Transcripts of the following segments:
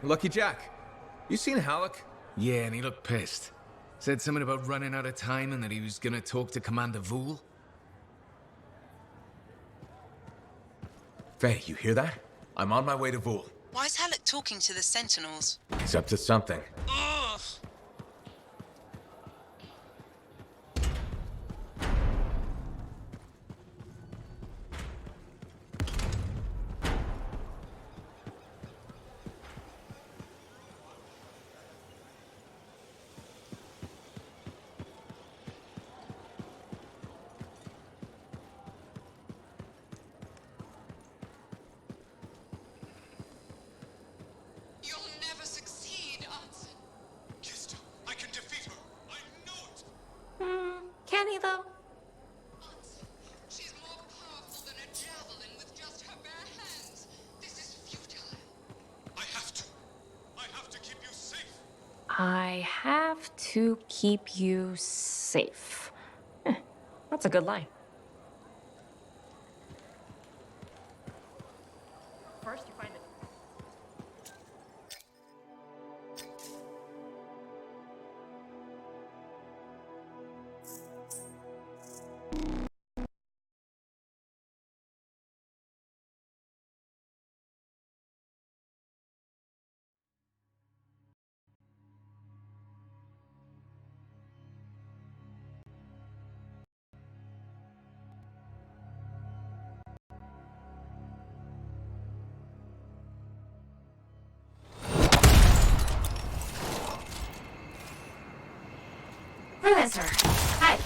Lucky Jack. You seen Halleck? Yeah, and he looked pissed. Said something about running out of time and that he was gonna talk to Commander Vool. Faye, you hear that? I'm on my way to Vool. Why is Halleck talking to the Sentinels? He's up to something. Ugh! Can he, though? She's more powerful than a javelin with just her bare hands. This is futile. I have to keep you safe. I have to keep you safe. That's a good line. First, you find it. Freelancer, hi.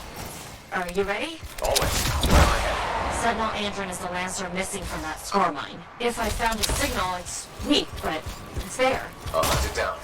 Are you ready? Always. Where am I headed? Sentinel Andron is the Lancer missing from that score mine. If I found his signal, it's weak, but it's there. I'll hunt it down.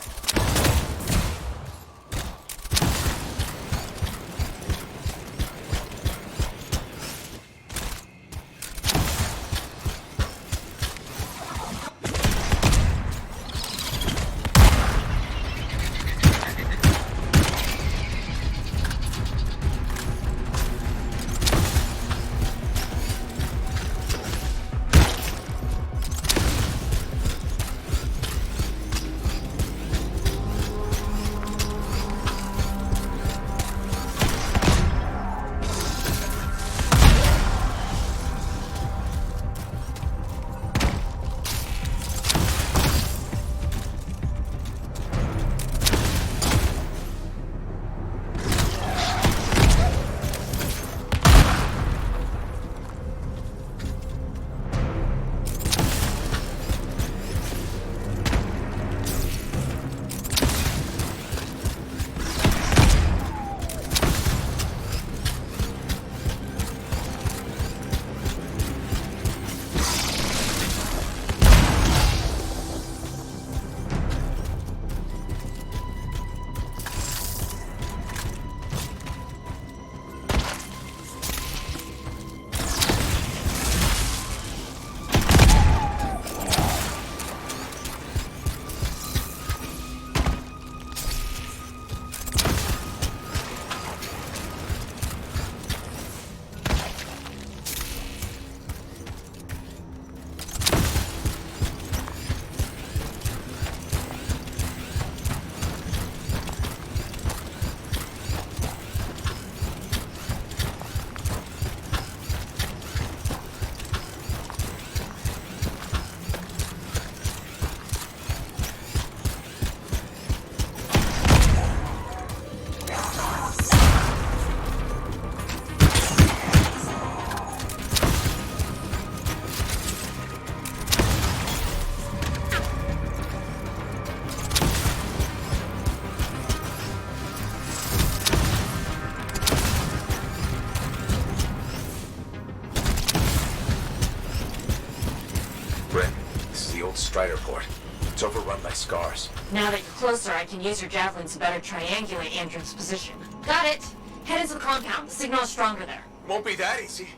Strider port. It's overrun by scars. Now that you're closer, I can use your javelins to better triangulate Andron's position. Got it! Head into the compound. The signal is stronger there. Won't be that easy.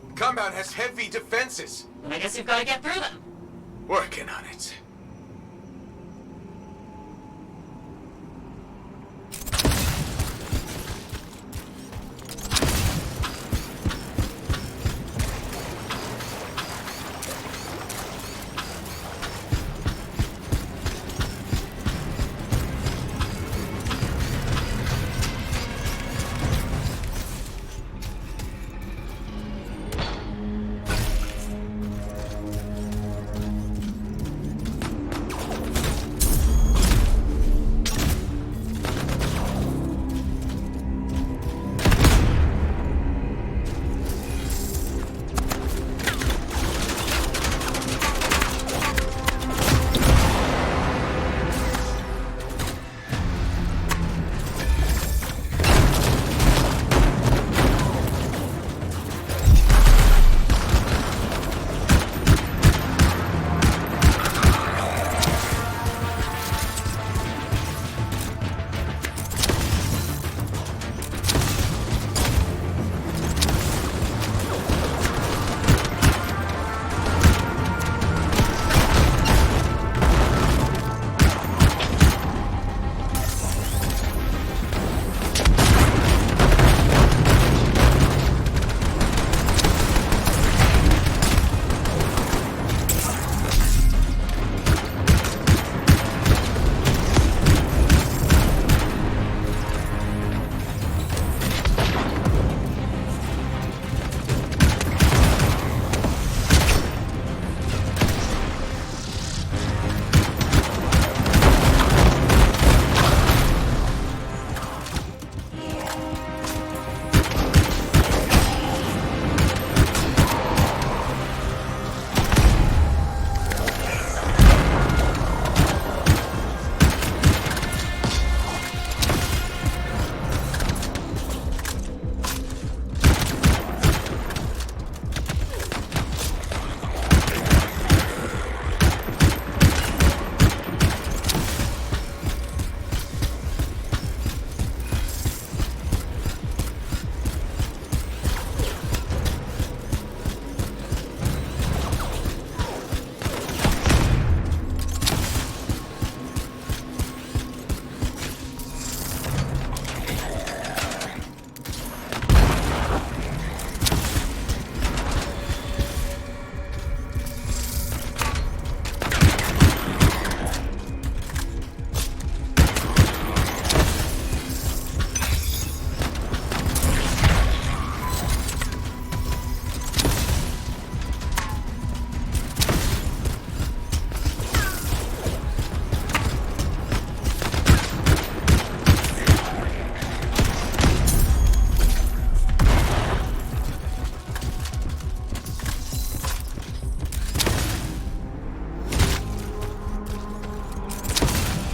The compound has heavy defenses. Then I guess you've got to get through them. Working on it.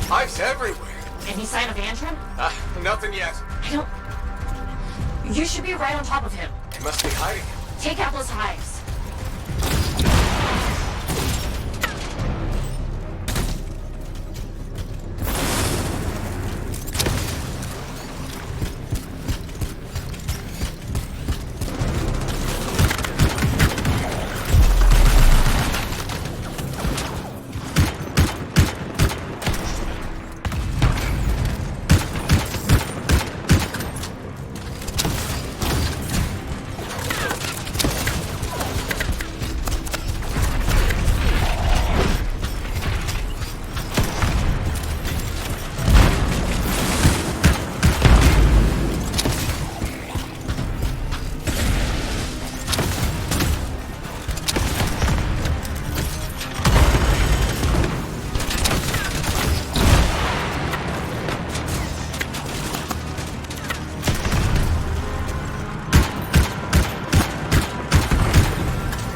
Hives everywhere. Any sign of Antrim? Nothing yet. I don't... You should be right on top of him. He must be hiding. Take out those hives.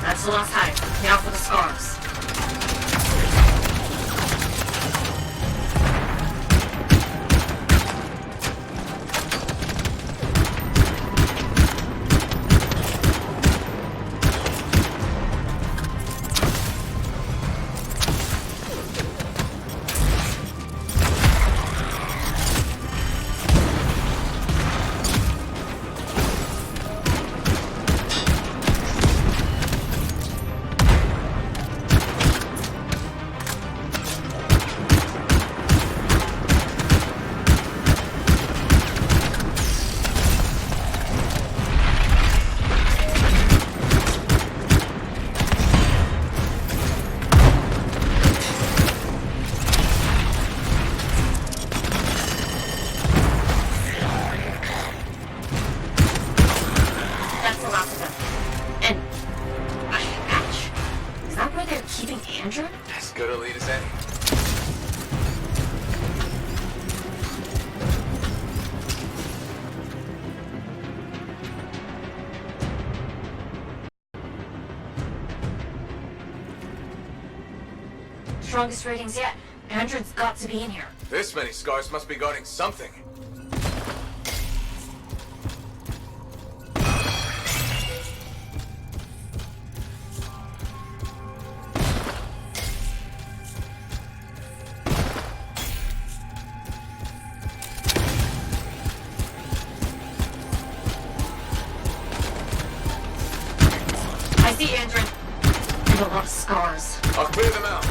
That's the last hive. Now for the scars. As good a lead as any. Strongest ratings yet. Andron's got to be in here. This many scars must be guarding something. I see Andron. And a lot of scars. I'll clear them out.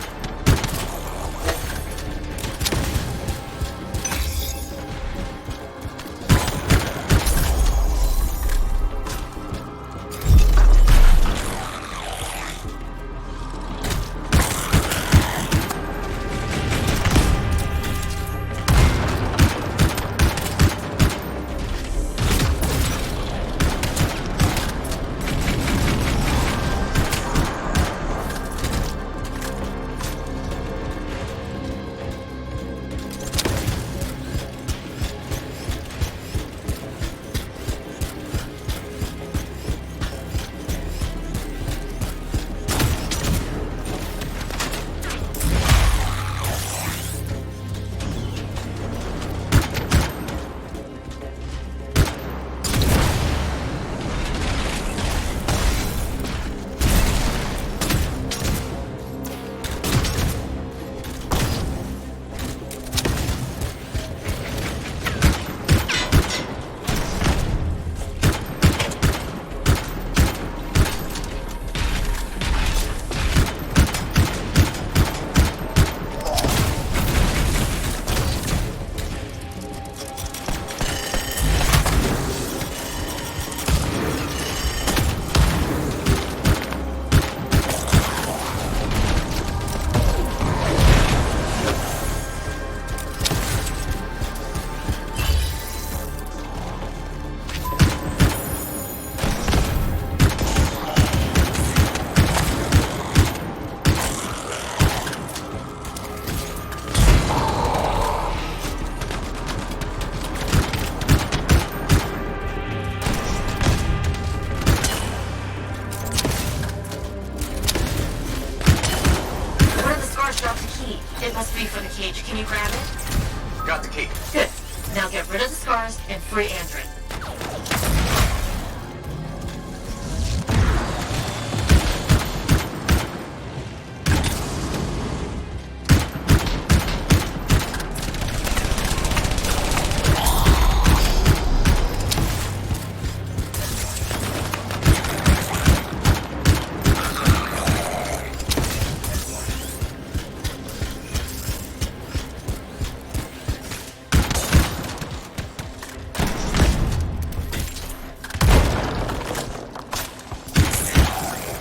It must be for the cage. Can you grab it? Got the key. Good. Now get rid of the scars and free Andrin.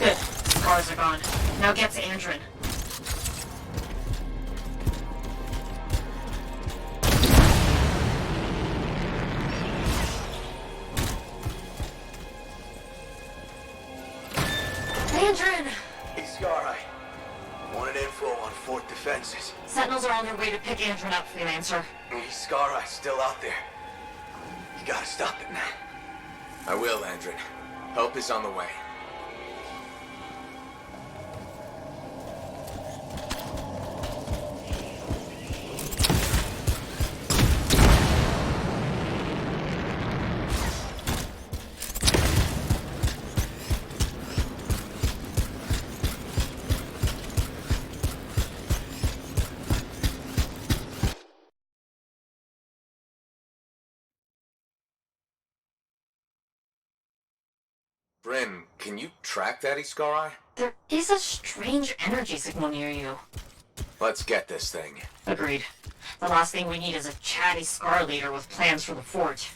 Good. Scars are gone. Now get to Andrin. Andrin! Hey, Scar, I wanted info on Fort defenses. Sentinels are on their way to pick Andrin up, Freelancer. Hey, Scar, I still out there. You gotta stop it now. I will, Andrin. Help is on the way. Bryn, can you track that Iskari? There is a strange energy signal near you. Let's get this thing. Agreed. The last thing we need is a chatty Scar leader with plans for the fort.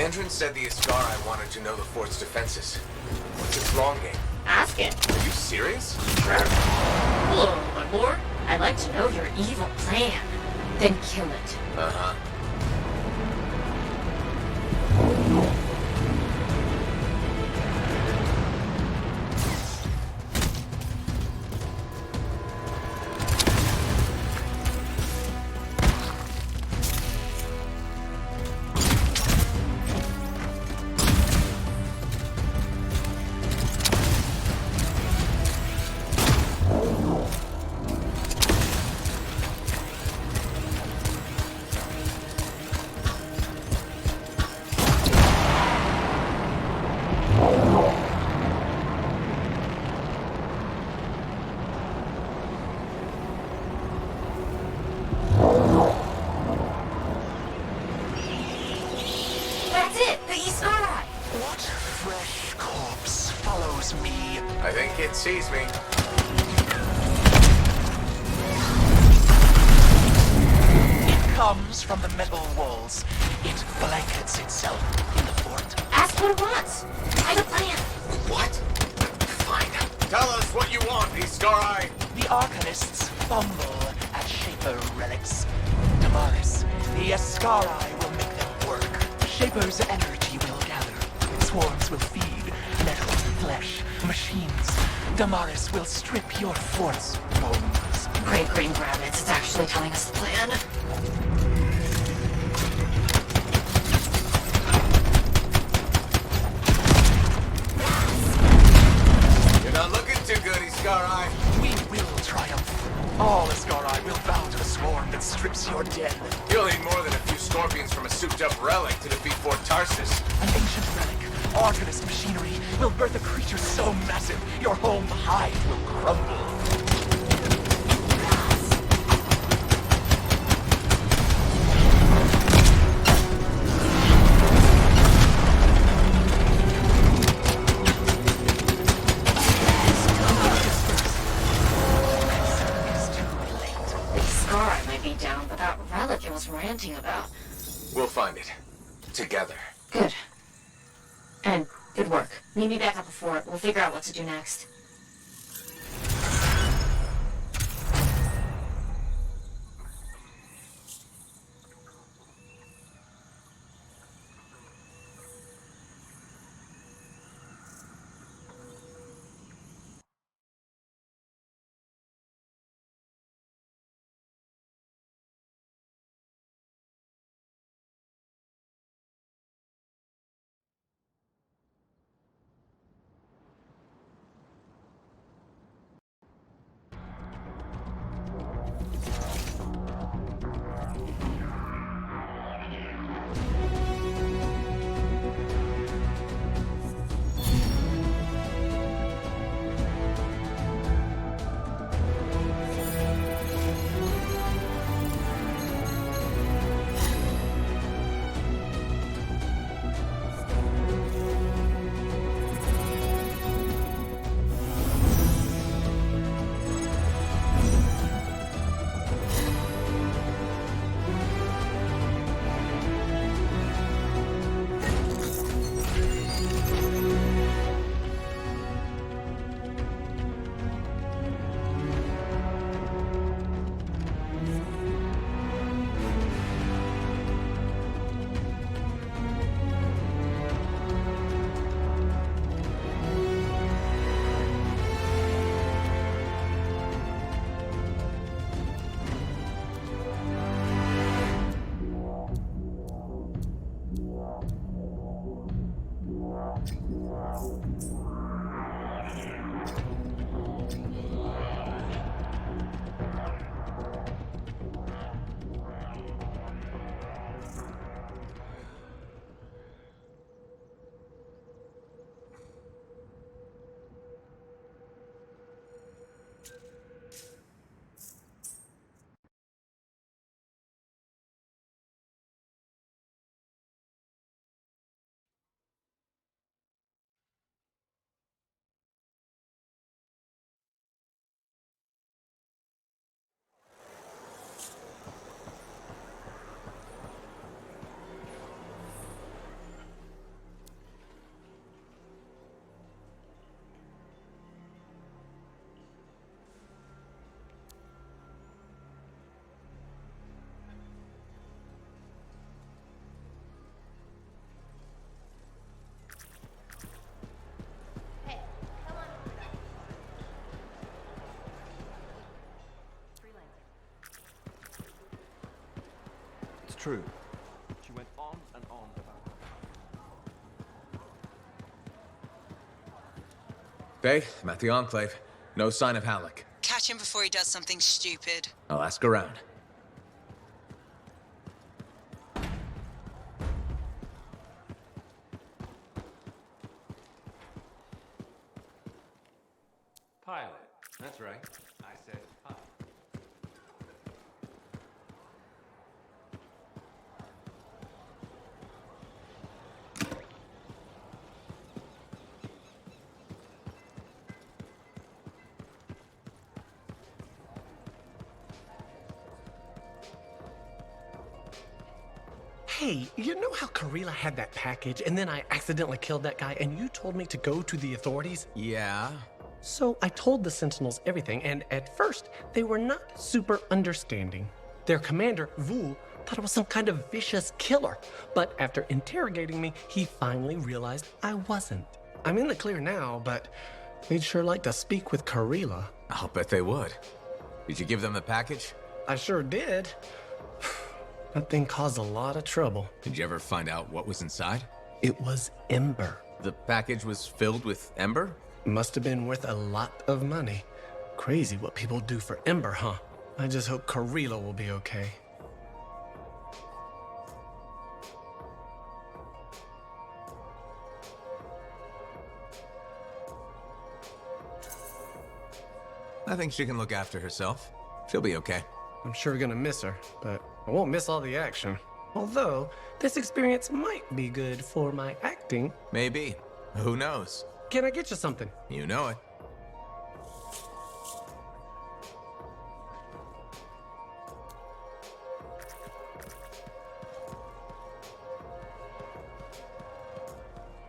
Andrin said the Iskari wanted to know the fort's defenses. What's its long game? Ask it. Are you serious? Hello, my lord. I'd like to know your evil plan. Then kill it. Uh-huh. I think it sees me. It comes from the metal walls. It blankets itself in the fort. Ask what it wants. I have a plan. What? Fine. Tell us what you want, Iskari. The Arcanists fumble at Shaper relics. Tavares, the Ascari will make them work. Shaper's energy will gather. Swarms will feed. Metal flesh, machines. Damaris will strip your fort's bones. Great green rabbits, it's actually telling us the plan. You're not looking too good, Scar-Eye. We will triumph. All Ascarai will bow to the swarm that strips your den. You'll need more than a few scorpions from a souped-up relic to defeat Fort Tarsus. An ancient relic, organist machinery, will birth a creature so massive, your home hive will crumble. Scar might be down, but that relic it was ranting about. We'll find it. Together. Good. And good work. Meet me back up before it. We'll figure out what to do next. True. She went on and on about it. Faye, I'm at the Enclave. No sign of Halleck. Catch him before he does something stupid. I'll ask around. Pilot. That's right. I said pilot. Hey, you know how Karila had that package and then I accidentally killed that guy and you told me to go to the authorities? Yeah? So I told the Sentinels everything, and at first, they were not super understanding. Their commander, Vul, thought it was some kind of vicious killer, but after interrogating me, he finally realized I wasn't. I'm in the clear now, but we'd sure like to speak with Karila. I'll bet they would. Did you give them the package? I sure did. That thing caused a lot of trouble. Did you ever find out what was inside? It was Ember. The package was filled with Ember? Must have been worth a lot of money. Crazy what people do for Ember, huh? I just hope Karila will be okay. I think she can look after herself. She'll be okay. I'm sure gonna miss her, but I won't miss all the action. Although, this experience might be good for my acting. Maybe. Who knows? Can I get you something? You know it.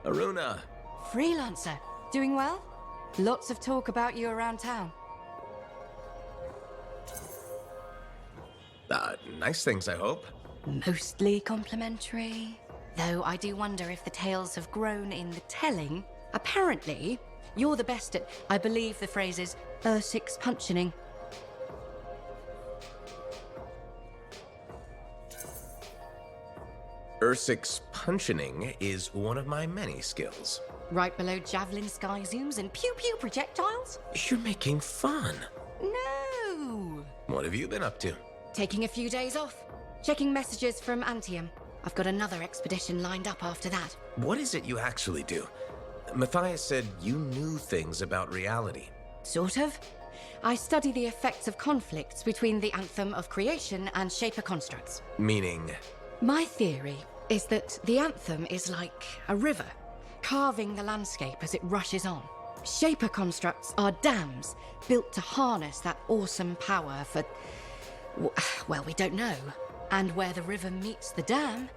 Aruna! Freelancer, doing well? Lots of talk about you around town. Nice things, I hope. Mostly complimentary. Though I do wonder if the tales have grown in the telling. Apparently, you're the best at, I believe the phrase is, Ursix punching. Ursix punching is one of my many skills. Right below javelin sky zooms and pew-pew projectiles? You're making fun. No! What have you been up to? Taking a few days off. Checking messages from Anthem. I've got another expedition lined up after that. What is it you actually do? Matthias said you knew things about reality. Sort of. I study the effects of conflicts between the Anthem of creation and Shaper constructs. Meaning? My theory is that the Anthem is like a river, carving the landscape as it rushes on. Shaper constructs are dams built to harness that awesome power for, well, we don't know. And where the river meets the dam,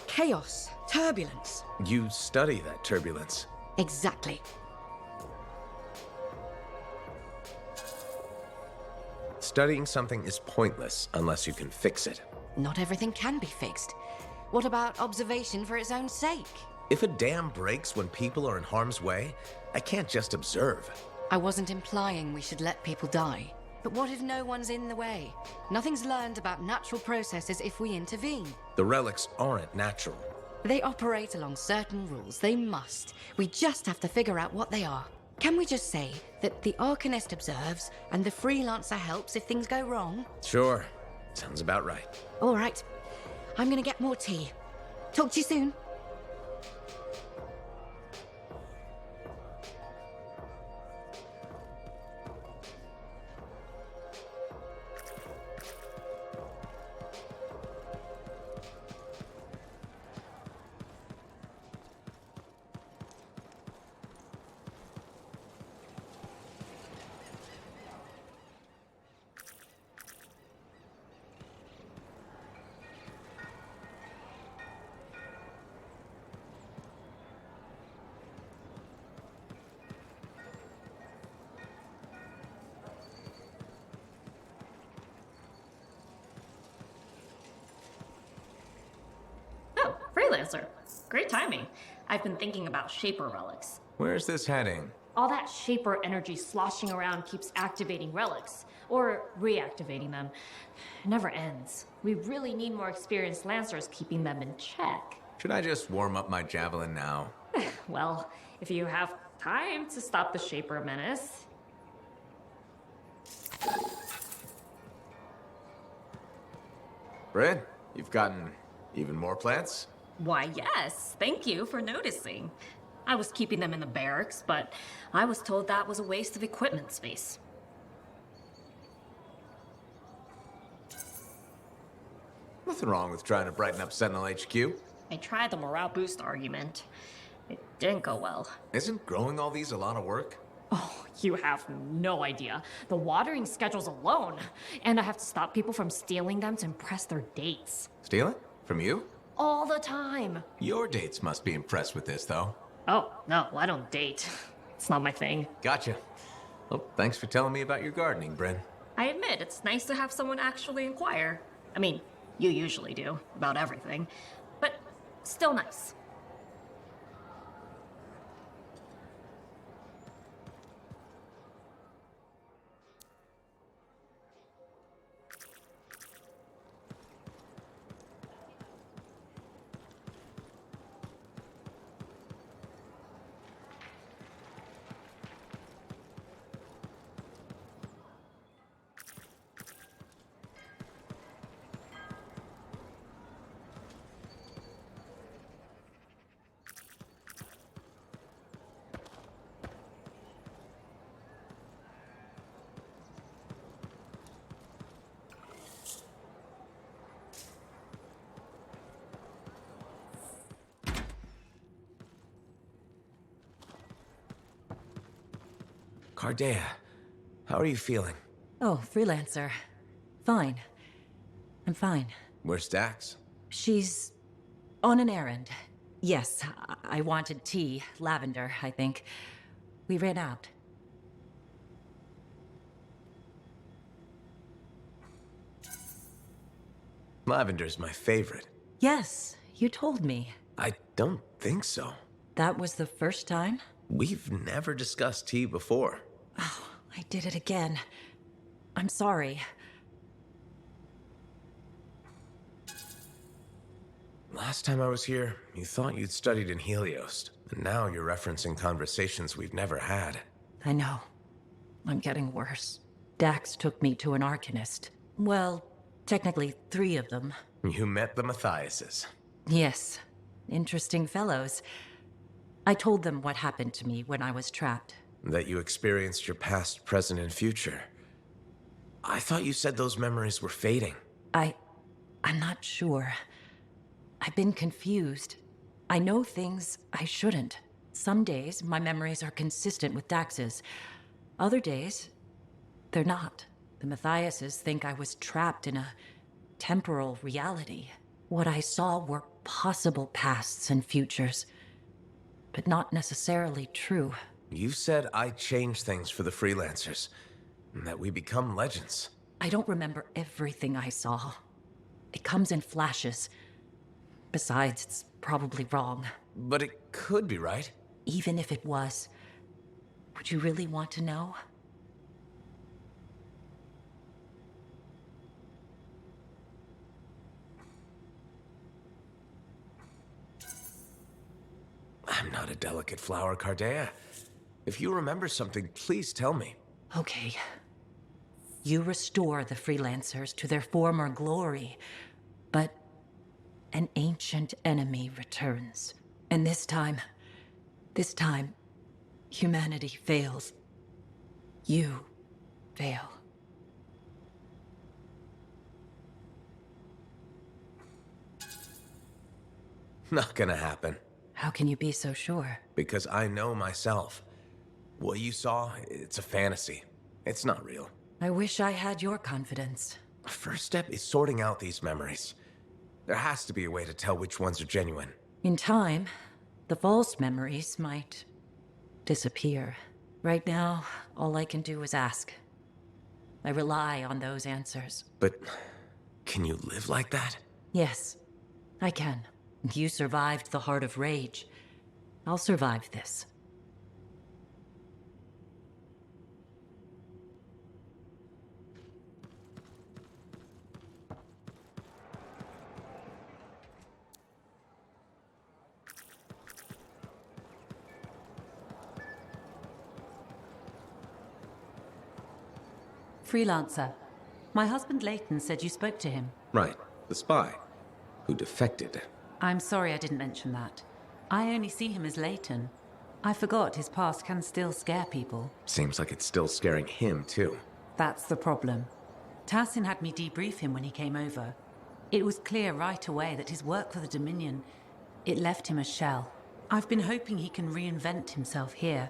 chaos, turbulence. You study that turbulence. Exactly. Studying something is pointless unless you can fix it. Not everything can be fixed. What about observation for its own sake? If a dam breaks when people are in harm's way, I can't just observe. I wasn't implying we should let people die. But what if no one's in the way? Nothing's learned about natural processes if we intervene. The relics aren't natural. They operate along certain rules. They must. We just have to figure out what they are. Can we just say that the Arcanist observes and the Freelancer helps if things go wrong? Sure. Sounds about right. All right. I'm gonna get more tea. Talk to you soon. Freelancer. Great timing. I've been thinking about Shaper relics. Where's this heading? All that Shaper energy sloshing around keeps activating relics, or reactivating them. It never ends. We really need more experienced Lancers keeping them in check. Should I just warm up my javelin now? Well, if you have time to stop the Shaper menace. Bryn, you've gotten even more plants? Why, yes. Thank you for noticing. I was keeping them in the barracks, but I was told that was a waste of equipment space. Nothing wrong with trying to brighten up Sentinel HQ. I tried the morale boost argument. It didn't go well. Isn't growing all these a lot of work? Oh, you have no idea. The watering schedules alone. And I have to stop people from stealing them to impress their dates. Stealing? From you? All the time. Your dates must be impressed with this, though. Oh, no, I don't date. It's not my thing. Gotcha. Well, thanks for telling me about your gardening, Bryn. I admit, it's nice to have someone actually inquire. I mean, you usually do, about everything. But still nice. Cardea, how are you feeling? Oh, freelancer. Fine. I'm fine. Where's Dax? She's on an errand. Yes, I wanted tea. Lavender, I think. We ran out. Lavender's my favorite. Yes, you told me. I don't think so. That was the first time? We've never discussed tea before. Oh, I did it again. I'm sorry. Last time I was here, you thought you'd studied in Helios, and now you're referencing conversations we've never had. I know. I'm getting worse. Dax took me to an Arcanist. Well, technically 3 of them. You met the Matthiases. Yes. Interesting fellows. I told them what happened to me when I was trapped. That you experienced your past, present, and future. I thought you said those memories were fading. I'm not sure. I've been confused. I know things I shouldn't. Some days, my memories are consistent with Dax's. Other days, they're not. The Matthiases think I was trapped in a temporal reality. What I saw were possible pasts and futures, but not necessarily true. You said I changed things for the freelancers, and that we become legends. I don't remember everything I saw. It comes in flashes. Besides, it's probably wrong. But it could be right. Even if it was, would you really want to know? I'm not a delicate flower, Cardea. If you remember something, please tell me. Okay. You restore the freelancers to their former glory, but an ancient enemy returns. And this time, humanity fails. You fail. Not gonna happen. How can you be so sure? Because I know myself. What you saw, it's a fantasy. It's not real. I wish I had your confidence. First step is sorting out these memories. There has to be a way to tell which ones are genuine. In time, the false memories might disappear. Right now, all I can do is ask. I rely on those answers. But can you live like that? Yes, I can. You survived the Heart of Rage. I'll survive this. Freelancer. My husband Leighton said you spoke to him. Right. The spy. Who defected. I'm sorry I didn't mention that. I only see him as Leighton. I forgot his past can still scare people. Seems like it's still scaring him, too. That's the problem. Tassin had me debrief him when he came over. It was clear right away that his work for the Dominion, it left him a shell. I've been hoping he can reinvent himself here.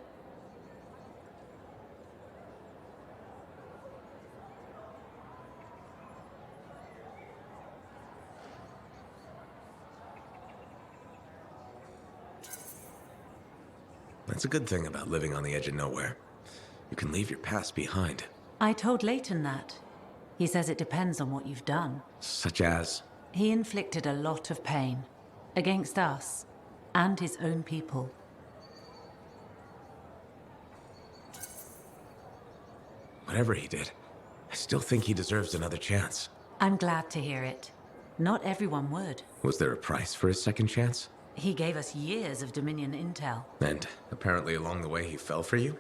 That's a good thing about living on the edge of nowhere. You can leave your past behind. I told Leighton that. He says it depends on what you've done. Such as? He inflicted a lot of pain. Against us. And his own people. Whatever he did, I still think he deserves another chance. I'm glad to hear it. Not everyone would. Was there a price for his second chance? He gave us years of Dominion intel. And apparently along the way he fell for you?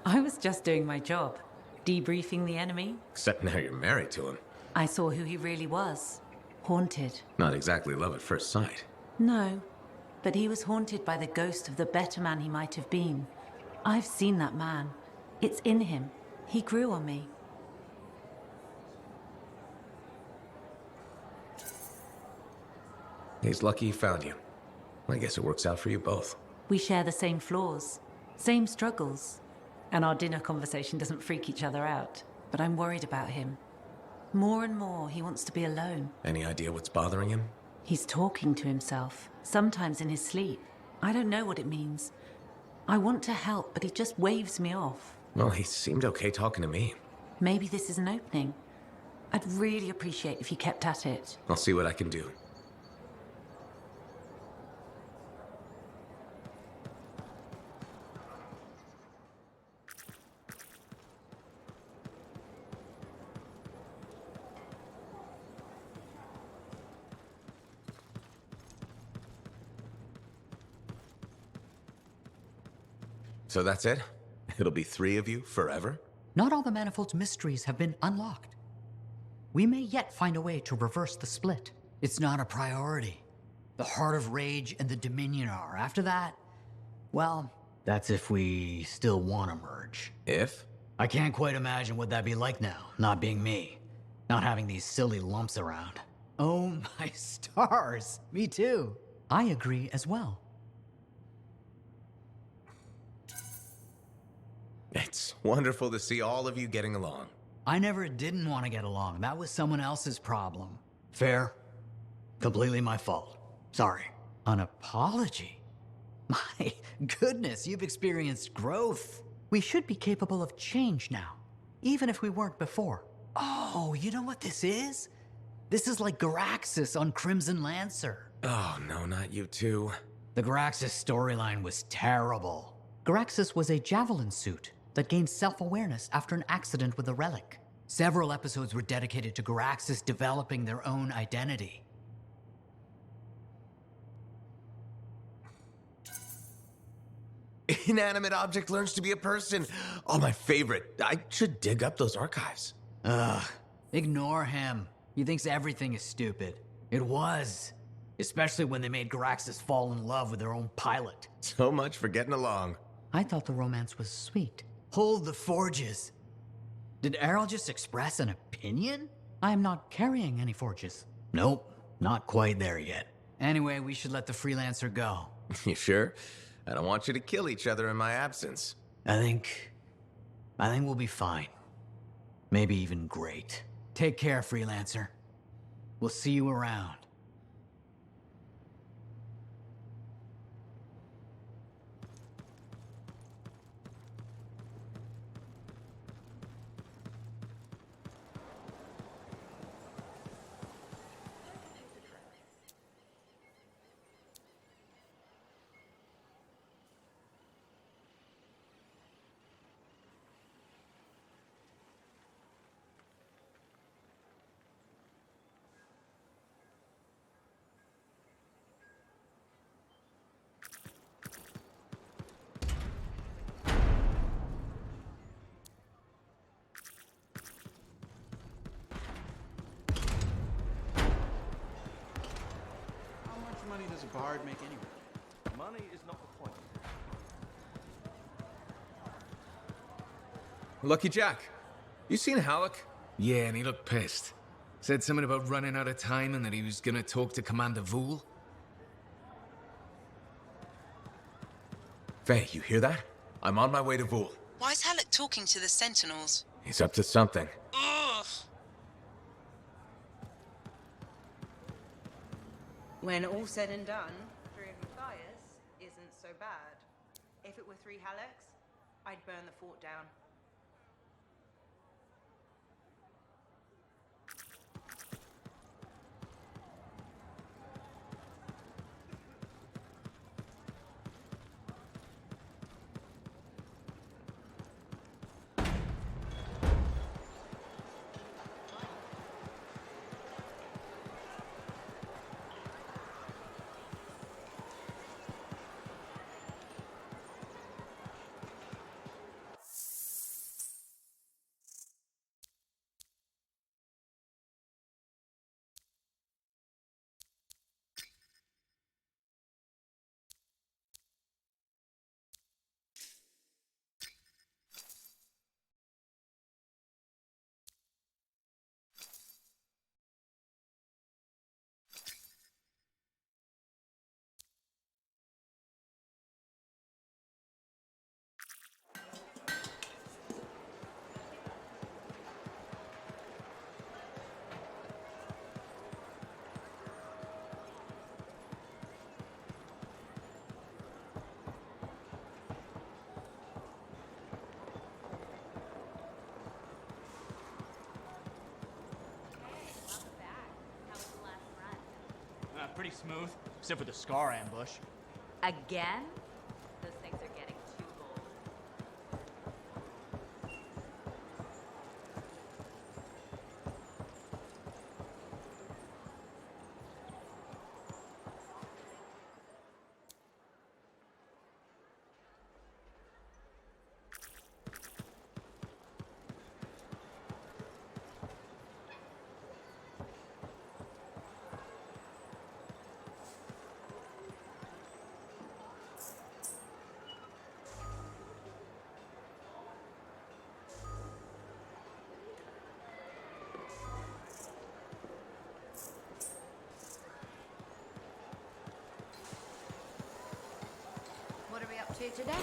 I was just doing my job. Debriefing the enemy. Except now you're married to him. I saw who he really was. Haunted. Not exactly love at first sight. No. But he was haunted by the ghost of the better man he might have been. I've seen that man. It's in him. He grew on me. He's lucky he found you. I guess it works out for you both. We share the same flaws, same struggles. And our dinner conversation doesn't freak each other out. But I'm worried about him. More and more, he wants to be alone. Any idea what's bothering him? He's talking to himself, sometimes in his sleep. I don't know what it means. I want to help, but he just waves me off. Well, he seemed okay talking to me. Maybe this is an opening. I'd really appreciate if you kept at it. I'll see what I can do. So that's it? It'll be 3 of you forever? Not all the Manifold's mysteries have been unlocked. We may yet find a way to reverse the split. It's not a priority. The Heart of Rage and the Dominion are. After that, well, that's if we still want to merge. If? I can't quite imagine what that'd be like now, not being me. Not having these silly lumps around. Oh my stars, me too. I agree as well. It's wonderful to see all of you getting along. I never didn't want to get along. That was someone else's problem. Fair. Completely my fault. Sorry. An apology? My goodness, you've experienced growth. We should be capable of change now, even if we weren't before. Oh, you know what this is? This is like Garaxus on Crimson Lancer. Oh, no, not you two. The Garaxus storyline was terrible. Garaxus was a javelin suit that gained self-awareness after an accident with a relic. Several episodes were dedicated to Garaxus developing their own identity. Inanimate object learns to be a person. Oh, my favorite. I should dig up those archives. Ugh. Ignore him. He thinks everything is stupid. It was. Especially when they made Garaxus fall in love with their own pilot. So much for getting along. I thought the romance was sweet. Hold the forges. Did Errol just express an opinion? I am not carrying any forges. Nope, not quite there yet. Anyway, we should let the freelancer go. You sure? I don't want you to kill each other in my absence. I think we'll be fine. Maybe even great. Take care, freelancer. We'll see you around. Money does a bard make anyway? Money is not the point. Lucky Jack, you seen Halleck? Yeah, and he looked pissed. Said something about running out of time and that he was gonna talk to Commander Vool. Faye, you hear that? I'm on my way to Vool. Why is Halleck talking to the Sentinels? He's up to something. Ugh! When all's said and done, 3 of Matthias isn't so bad. If it were 3 Hallecks, I'd burn the fort down. pretty smooth, except for the Scar ambush. Again? Those things are getting too old. What are we up to today?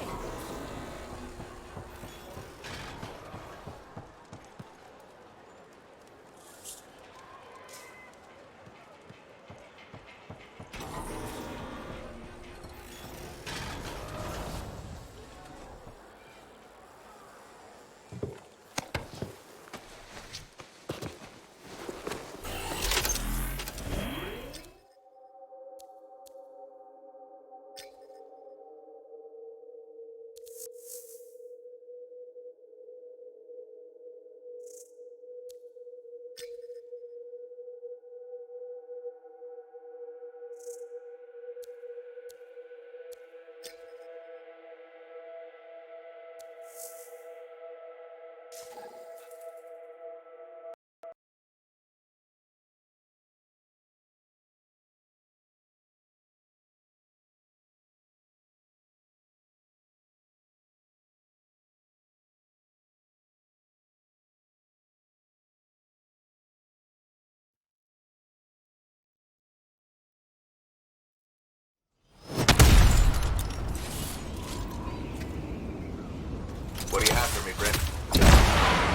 What do you have for me, Brent?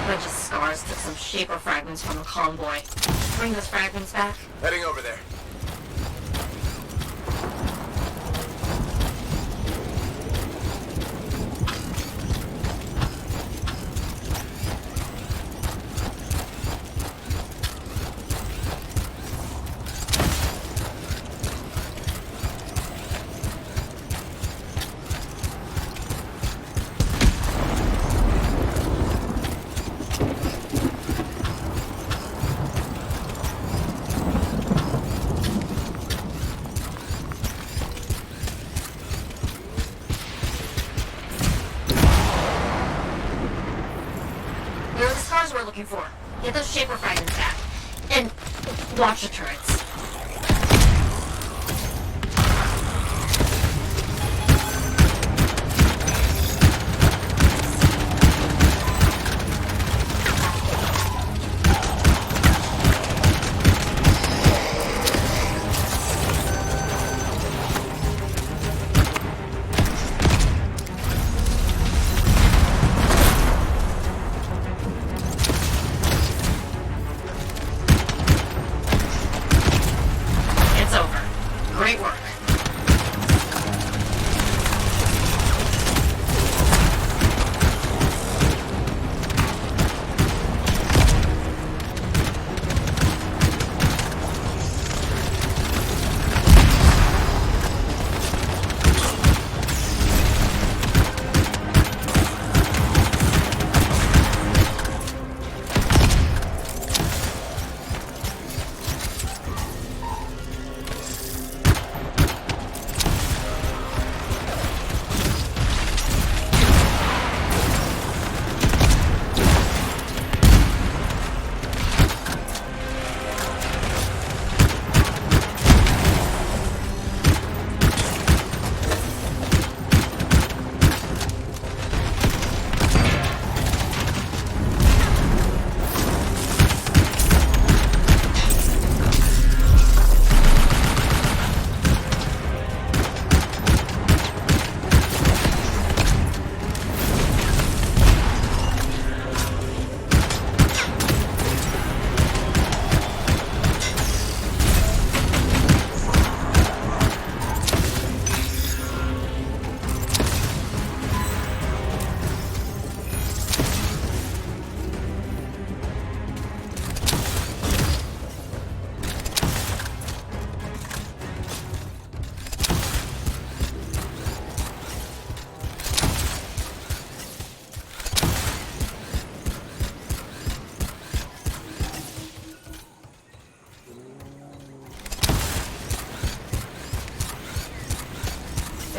Bunch of scars took some shaper fragments from the convoy. Bring those fragments back. Heading over there. We're looking for. Get those shaper fragments back. And watch the turrets.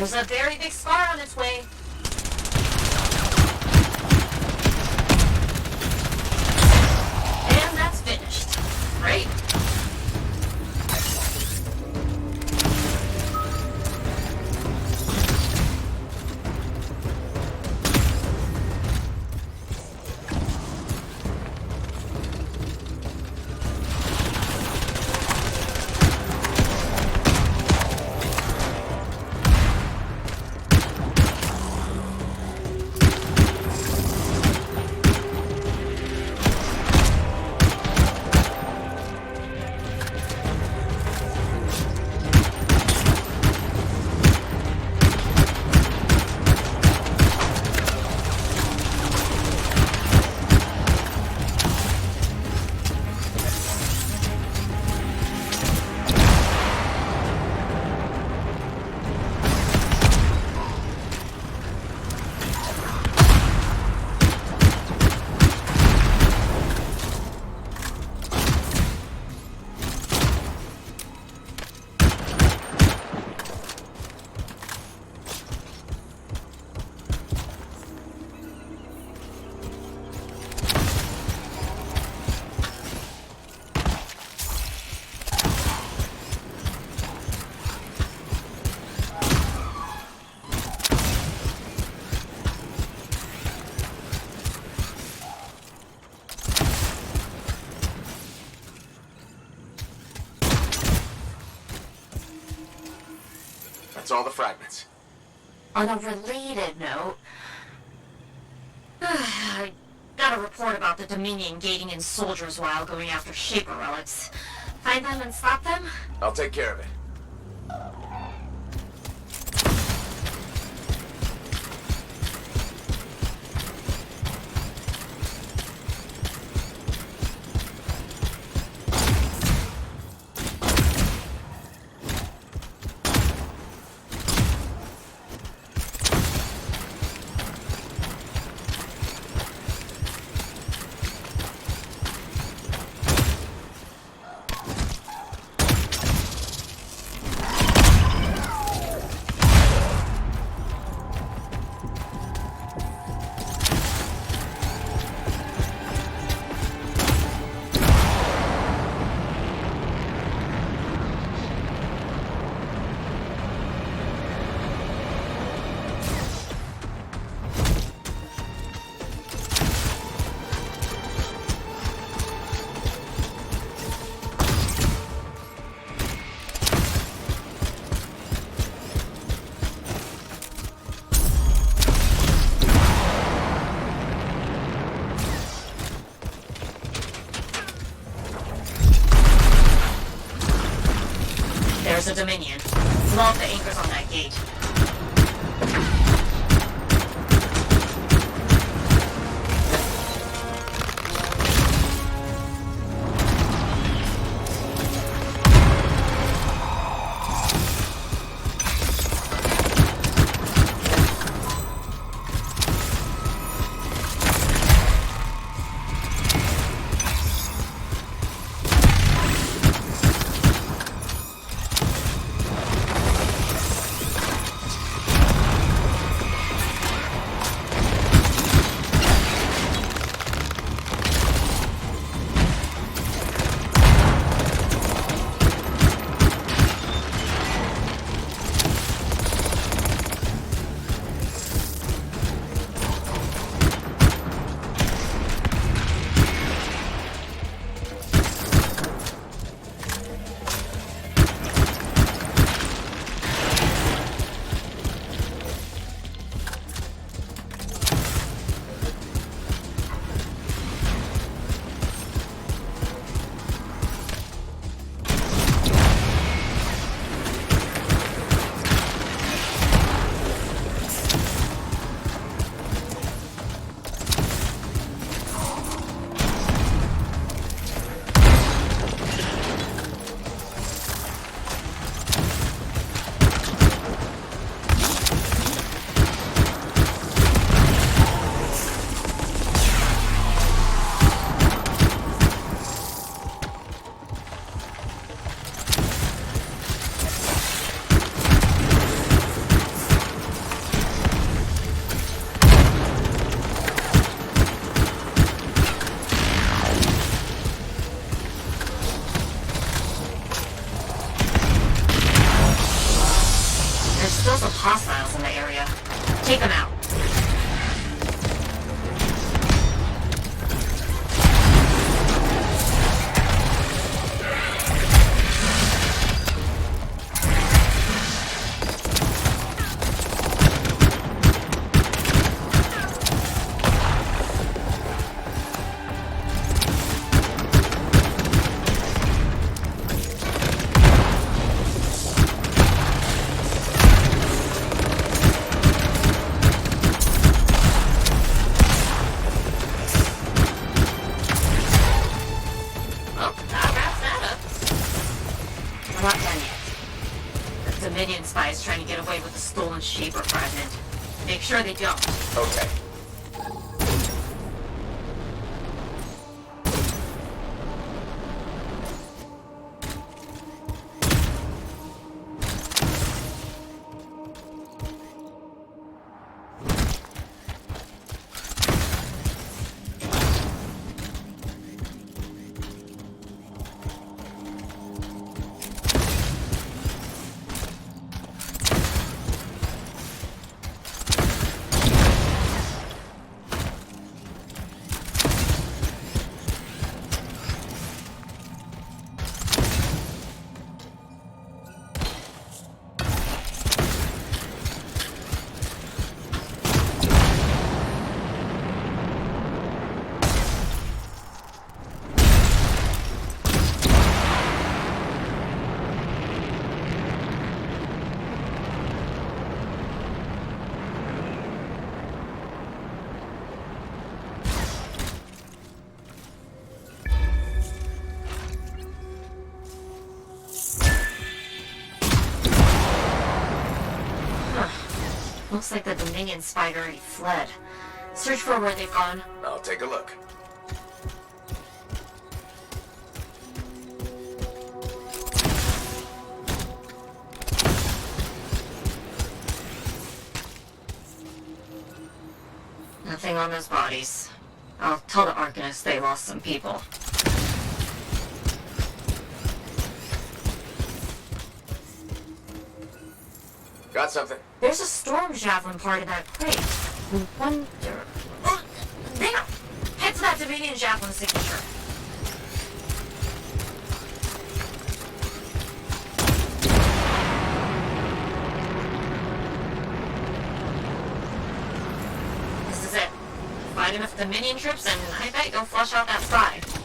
There's a very big scar on its way. And that's finished. Great. That's all the fragments. On a related note, I got a report about the Dominion gating in soldiers while going after Shaper relics. Find them and stop them? I'll take care of it. There's a Dominion. Blow up the anchors on that gate. guys trying to get away with a stolen Shaper fragment. Make sure they don't. Okay. Looks like the Dominion spider already fled. Search for where they've gone. I'll take a look. Nothing on those bodies. I'll tell the Arcanists they lost some people. Got something. There's a storm javelin part of that crate. I wonder... Oh, there! Head to that Dominion javelin signature. This is it. Find enough Dominion troops and I bet you'll flush out that side.